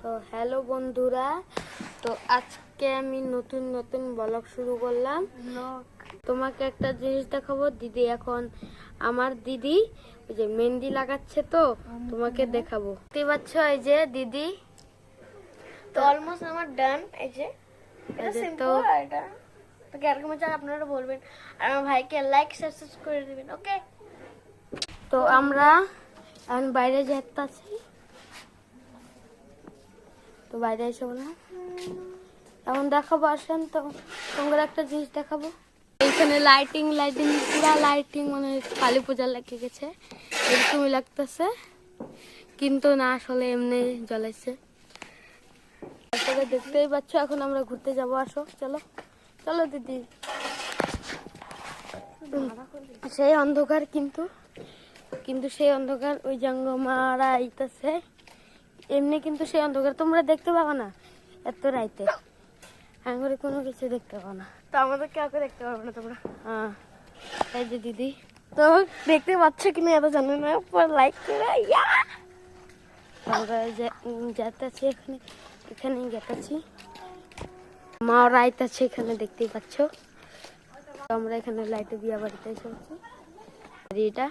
তো হ্যালো বন্ধুরা, তো আজকে আমি নতুন নতুন ব্লগ শুরু করলাম। তোমাকে একটা জিনিস দেখাবো। দিদি এখন আমার দিদি ওই যে মেহেন্দি লাগাচ্ছে, তো তোমাকে দেখাবো। দেখতে পাচ্ছ এই যে দিদি, তো অলমোস্ট আমার ডান। এই যে এটা সিম্পল, আর এটা তো কিরকম হচ্ছে আপনারা বলবেন, আর আমার ভাইকে লাইক সাবস্ক্রাইব করে দিবেন। ওকে, তো আমরা এখন বাইরে যেতেছি। তো বাইরে এসো না, এখন দেখাবো। আসেন তো তোমাকে একটা জিনিস দেখাবো। এইখানে লাইটিং পুরা লাইটিং, মানে কালী পূজা লেগে গেছে এরকমই লাগতেছে, কিন্তু না আসলে এমনি জ্বলাইছে। তারপরে দেখতেই পাচ্ছ এখন আমরা ঘুরতে যাব। আসো, চলো চলো দিদি। সেই অন্ধকার, কিন্তু সেই অন্ধকার ওই জঙ্গমারা আইতেছে এমনি, কিন্তু সেই অন্ধকার তোমরা দেখতে পাবো না এত রাইতে। আঙুরে কোনো কিছু দেখতে পাবো না, তো আমাদের কাউকে দেখতে পারবে না তোমরা। হ্যাঁ এই যে দিদি। তো দেখতে পাচ্ছ কিনা এত জানো না, পর লাইক করে আমরা যেতেছি এখানেই যেতেছি। মা ওরা আইতাছে এখানে, দেখতেই পাচ্ছ। আমরা এখানে লাইটে দিয়া বাড়িতে এসে এটা